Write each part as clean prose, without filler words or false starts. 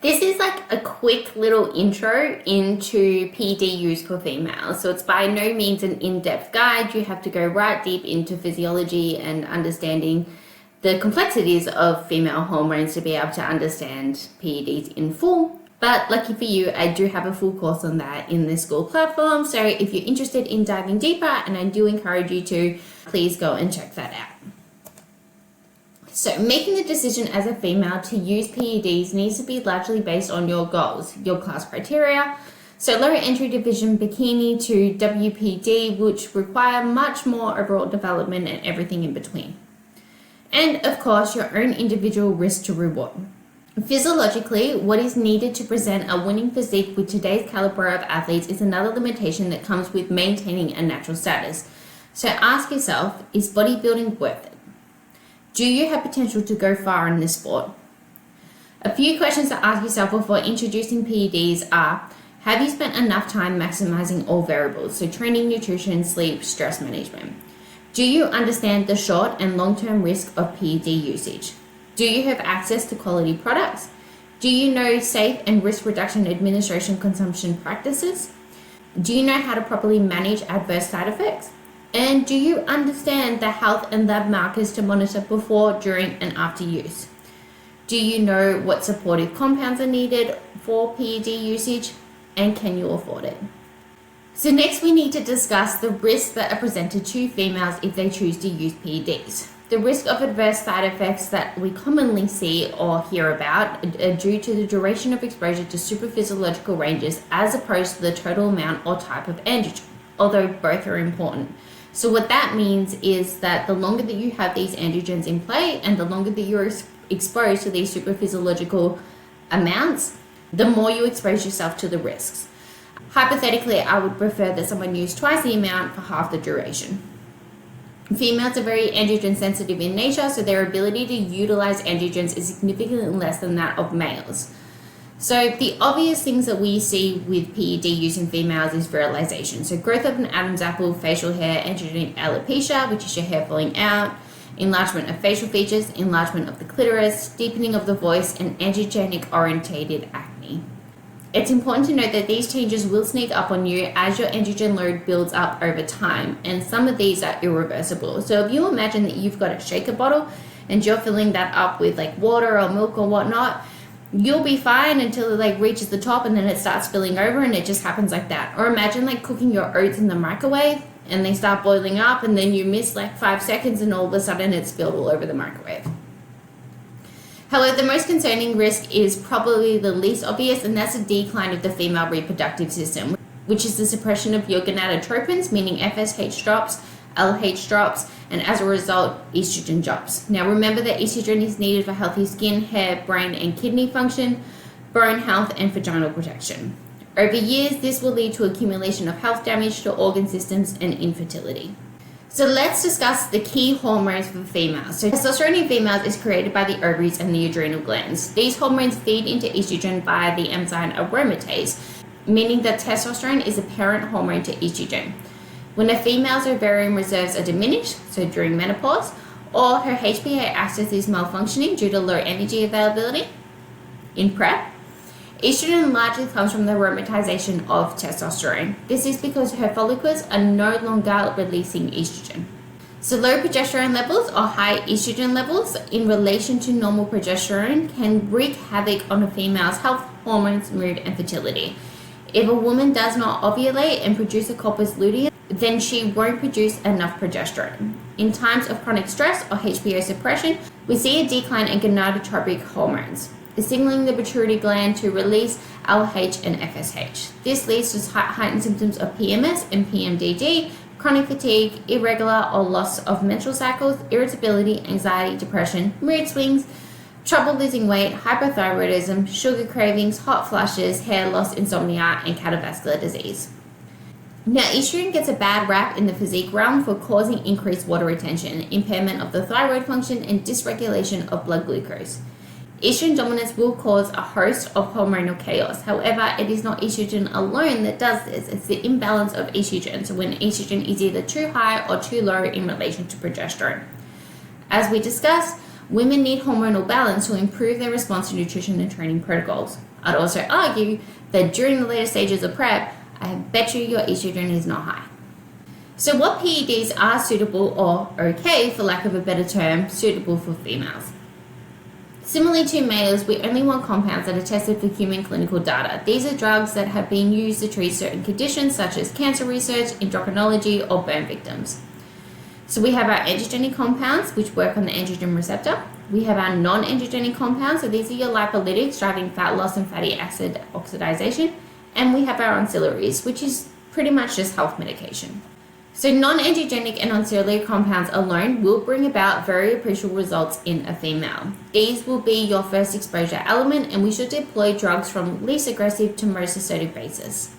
This is like a quick little intro into PED use for females. So it's by no means an in-depth guide. You have to go right deep into physiology and understanding the complexities of female hormones to be able to understand PEDs in full. But lucky for you, I do have a full course on that in the Skool platform. So if you're interested in diving deeper, and I do encourage you to, please go and check that out. So making the decision as a female to use PEDs needs to be largely based on your goals, your class criteria. So lower entry division bikini to WPD, which require much more overall development and everything in between. And of course, your own individual risk to reward. Physiologically, what is needed to present a winning physique with today's caliber of athletes is another limitation that comes with maintaining a natural status. So ask yourself, is bodybuilding worth it? Do you have potential to go far in this sport? A few questions to ask yourself before introducing PEDs are, have you spent enough time maximizing all variables, so training, nutrition, sleep, stress management? Do you understand the short and long-term risk of PED usage? Do you have access to quality products? Do you know safe and risk reduction administration consumption practices? Do you know how to properly manage adverse side effects? And do you understand the health and lab markers to monitor before, during, and after use? Do you know what supportive compounds are needed for PED usage, and can you afford it? So next we need to discuss the risks that are presented to females if they choose to use PEDs. The risk of adverse side effects that we commonly see or hear about are due to the duration of exposure to supraphysiological ranges as opposed to the total amount or type of androgen, although both are important. So what that means is that the longer that you have these androgens in play and the longer that you're exposed to these supraphysiological amounts, the more you expose yourself to the risks. Hypothetically, I would prefer that someone use twice the amount for half the duration. Females are very androgen sensitive in nature, so their ability to utilize androgens is significantly less than that of males. So the obvious things that we see with PED use in females is virilization. So growth of an Adam's apple, facial hair, androgenic alopecia, which is your hair falling out, enlargement of facial features, enlargement of the clitoris, deepening of the voice, and androgenic orientated acne. It's important to note that these changes will sneak up on you as your androgen load builds up over time, and some of these are irreversible. So if you imagine that you've got a shaker bottle and you're filling that up with like water or milk or whatnot, you'll be fine until it like reaches the top and then it starts spilling over, and it just happens like that. Or imagine like cooking your oats in the microwave and they start boiling up, and then you miss like 5 seconds and all of a sudden it's spilled all over the microwave. However, the most concerning risk is probably the least obvious, and that's a decline of the female reproductive system, which is the suppression of your gonadotropins, meaning FSH drops, LH drops, and as a result, estrogen drops. Now remember that estrogen is needed for healthy skin, hair, brain, and kidney function, bone health, and vaginal protection. Over years, this will lead to accumulation of health damage to organ systems and infertility. So let's discuss the key hormones for females. So testosterone in females is created by the ovaries and the adrenal glands. These hormones feed into estrogen via the enzyme aromatase, meaning that testosterone is a parent hormone to estrogen. When a female's ovarian reserves are diminished, so during menopause, or her HPA axis is malfunctioning due to low energy availability in PrEP, estrogen largely comes from the aromatization of testosterone. This is because her follicles are no longer releasing estrogen. So low progesterone levels or high estrogen levels in relation to normal progesterone can wreak havoc on a female's health, hormones, mood, and fertility. If a woman does not ovulate and produce a corpus luteum, then she won't produce enough progesterone. In times of chronic stress or HPA suppression, we see a decline in gonadotropic hormones, signaling the pituitary gland to release LH and FSH. This leads to heightened symptoms of PMS and PMDD, chronic fatigue, irregular or loss of menstrual cycles, irritability, anxiety, depression, mood swings, trouble losing weight, hypothyroidism, sugar cravings, hot flushes, hair loss, insomnia, and cardiovascular disease. Now, estrogen gets a bad rap in the physique realm for causing increased water retention, impairment of the thyroid function, and dysregulation of blood glucose. Estrogen dominance will cause a host of hormonal chaos. However, it is not estrogen alone that does this. It's the imbalance of estrogen. So when estrogen is either too high or too low in relation to progesterone. As we discussed, women need hormonal balance to improve their response to nutrition and training protocols. I'd also argue that during the later stages of PrEP, I bet you your estrogen is not high. So what PEDs are suitable, or okay, for lack of a better term, suitable for females? Similarly to males, we only want compounds that are tested for human clinical data. These are drugs that have been used to treat certain conditions such as cancer research, endocrinology, or burn victims. So we have our androgenic compounds, which work on the androgen receptor. We have our non-androgenic compounds, so these are your lipolytics driving fat loss and fatty acid oxidation. And we have our ancillaries, which is pretty much just health medication. So non-androgenic and ancillary compounds alone will bring about very appreciable results in a female. These will be your first exposure element, and we should deploy drugs from least aggressive to most assertive basis.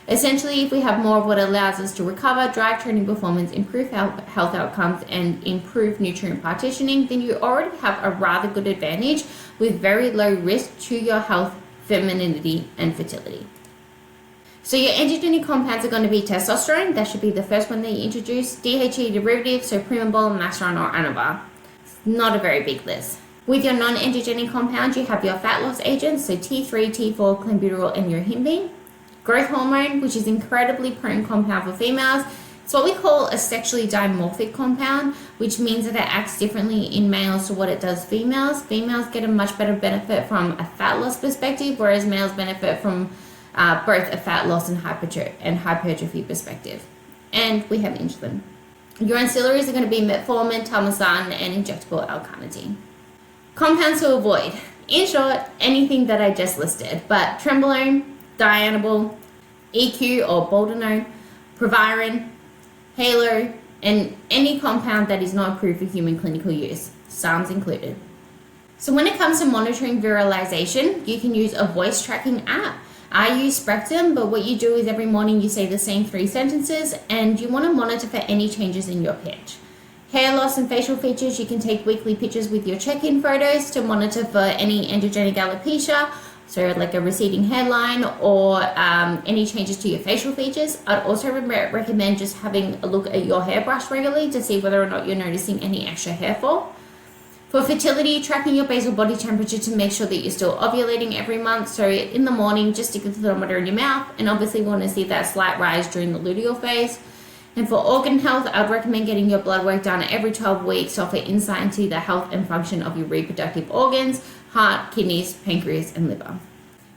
Essentially, if we have more of what allows us to recover, drive training performance, improve health outcomes, and improve nutrient partitioning, then you already have a rather good advantage with very low risk to your health, femininity, and fertility. So your androgenic compounds are going to be testosterone, that should be the first one that you introduce, DHEA derivatives, so Primabol, Masteron, or Anavar. Not a very big list. With your non-androgenic compounds, you have your fat loss agents, so T3, T4, clenbuterol, and yohimbine. Growth hormone, which is incredibly potent compound for females. It's what we call a sexually dimorphic compound, which means that it acts differently in males to what it does females. Females get a much better benefit from a fat loss perspective, whereas males benefit from both a fat loss and hypertrophy perspective. And we have insulin. Your ancillaries are going to be metformin, telmisartan, and injectable L-carnitine. Compounds to avoid. In short, anything that I just listed, but trenbolone, dianabol, EQ or boldenone, proviron, halo, and any compound that is not approved for human clinical use, SARMs included. So when it comes to monitoring virilization, you can use a voice tracking app. I use Spectrum, but what you do is every morning you say the same 3 sentences and you want to monitor for any changes in your pitch. Hair loss and facial features, you can take weekly pictures with your check-in photos to monitor for any androgenic alopecia, so like a receding hairline or any changes to your facial features. I'd also recommend just having a look at your hairbrush regularly to see whether or not you're noticing any extra hair fall. For fertility, tracking your basal body temperature to make sure that you're still ovulating every month. So in the morning, just stick the thermometer in your mouth, and obviously we want to see that slight rise during the luteal phase. And for organ health, I'd recommend getting your blood work done every 12 weeks to offer insight into the health and function of your reproductive organs, heart, kidneys, pancreas, and liver.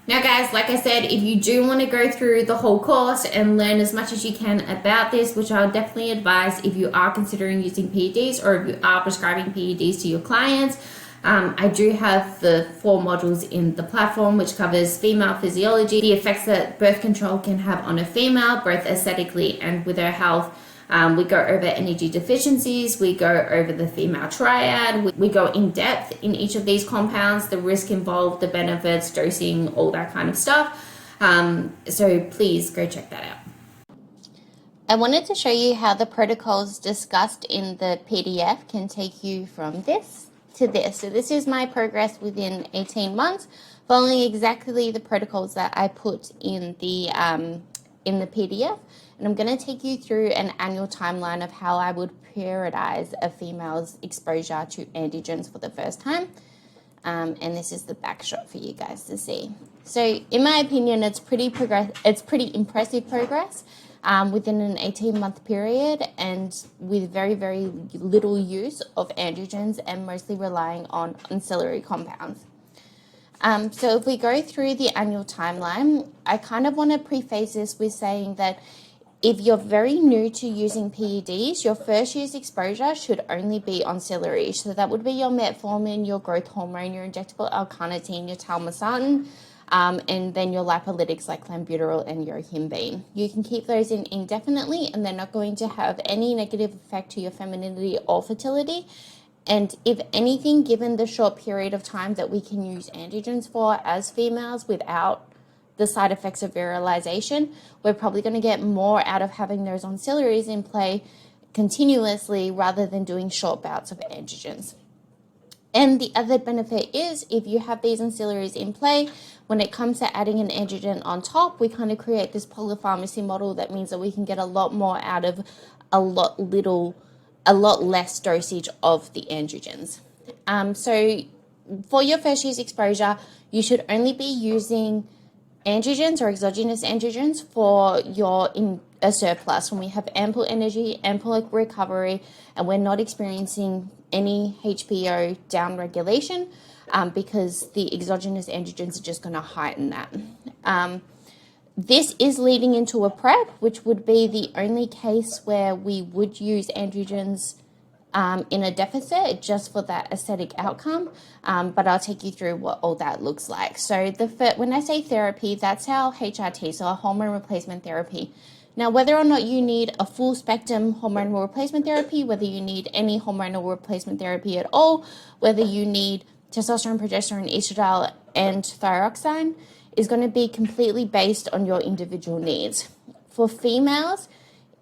Now guys, like I said, if you do want to go through the whole course and learn as much as you can about this, which I would definitely advise if you are considering using PEDs or if you are prescribing PEDs to your clients, I do have the 4 modules in the platform, which covers female physiology, the effects that birth control can have on a female, both aesthetically and with her health. We go over energy deficiencies, we go over the female triad, we go in depth in each of these compounds, the risk involved, the benefits, dosing, all that kind of stuff. So please go check that out. I wanted to show you how the protocols discussed in the PDF can take you from this to this. So this is my progress within 18 months, following exactly the protocols that I put in the PDF. And I'm going to take you through an annual timeline of how I would periodize a female's exposure to androgens for the first time. And this is the back shot for you guys to see. So in my opinion, it's pretty impressive progress within an 18-month period and with very, very little use of androgens and mostly relying on ancillary compounds. So if we go through the annual timeline, I kind of want to preface this with saying that if you're very new to using PEDs, your first use exposure should only be ancillary. So that would be your metformin, your growth hormone, your injectable L-carnitine, your telmisartan, and then your lipolytics like clenbuterol and yohimbine. You can keep those in indefinitely and they're not going to have any negative effect to your femininity or fertility. And if anything, given the short period of time that we can use androgens for as females without the side effects of virilization, we're probably going to get more out of having those ancillaries in play continuously rather than doing short bouts of androgens. And the other benefit is if you have these ancillaries in play, when it comes to adding an androgen on top, we kind of create this polypharmacy model that means that we can get a lot more out of a lot less dosage of the androgens. So for your first use exposure, you should only be using androgens or exogenous androgens for your in a surplus, when we have ample energy, ample recovery, and we're not experiencing any HPO downregulation, because the exogenous androgens are just going to heighten that. This is leading into a PrEP, which would be the only case where we would use androgens in a deficit just for that aesthetic outcome, but I'll take you through what all that looks like. So when I say therapy, that's our HRT, so a hormone replacement therapy. Now, whether or not you need a full spectrum hormonal replacement therapy, whether you need any hormonal replacement therapy at all, whether you need testosterone, progesterone, estradiol, and thyroxine, is going to be completely based on your individual needs. For females,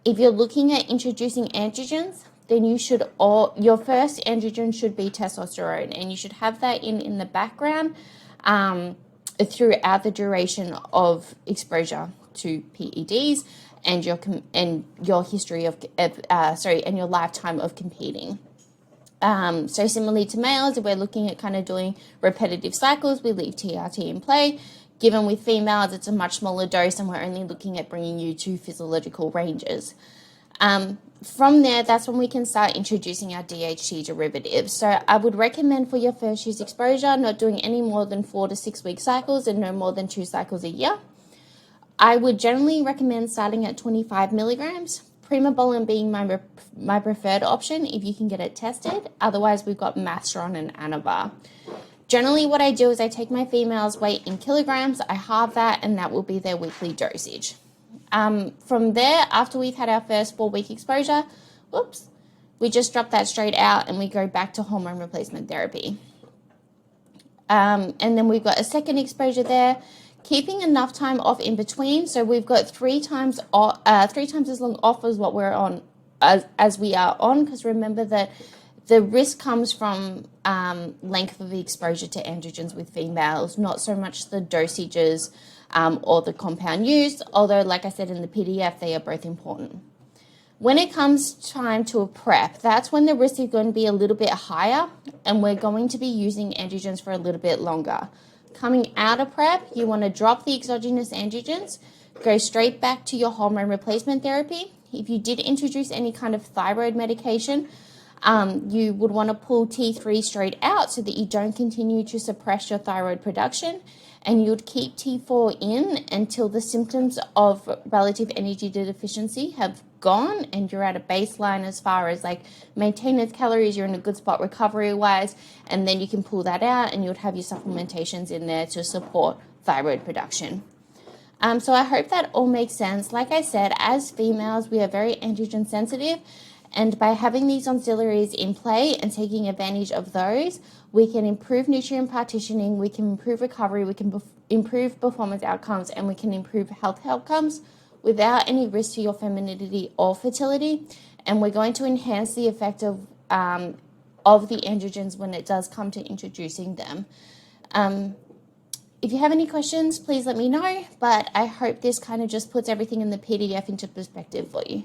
if you're looking at introducing androgens, then your first androgen should be testosterone, and you should have that in the background throughout the duration of exposure to PEDs and your history and your lifetime of competing. So similarly to males, if we're looking at kind of doing repetitive cycles, we leave TRT in play. Given with females, it's a much smaller dose, and we're only looking at bringing you to physiological ranges. From there, that's when we can start introducing our DHT derivatives. So I would recommend for your first use exposure, not doing any more than 4 to 6 week cycles and no more than 2 cycles a year. I would generally recommend starting at 25 milligrams, primobolan being my preferred option if you can get it tested. Otherwise, we've got Masteron and Anavar. Generally, what I do is I take my female's weight in kilograms, I halve that, and that will be their weekly dosage. From there, after we've had our first 4 week exposure, we just drop that straight out and we go back to hormone replacement therapy. And then we've got a second exposure there, keeping enough time off in between. So we've got 3 times as long off as what we're on, as we are on, because remember that the risk comes from length of the exposure to androgens with females, not so much the dosages or the compound used, although, like I said in the PDF, they are both important. When it comes time to a PrEP, that's when the risk is going to be a little bit higher, and we're going to be using androgens for a little bit longer. Coming out of PrEP, you want to drop the exogenous androgens, go straight back to your hormone replacement therapy. If you did introduce any kind of thyroid medication, you would want to pull T3 straight out so that you don't continue to suppress your thyroid production, and you would keep T4 in until the symptoms of relative energy deficiency have gone and you're at a baseline as far as like maintenance calories, you're in a good spot recovery wise, and then you can pull that out and you would have your supplementations in there to support thyroid production. So I hope that all makes sense. Like I said, as females, we are very androgen sensitive, and by having these auxiliaries in play and taking advantage of those, we can improve nutrient partitioning, we can improve recovery, we can improve performance outcomes, and we can improve health outcomes without any risk to your femininity or fertility. And we're going to enhance the effect of the androgens when it does come to introducing them. If you have any questions, please let me know, but I hope this kind of just puts everything in the PDF into perspective for you.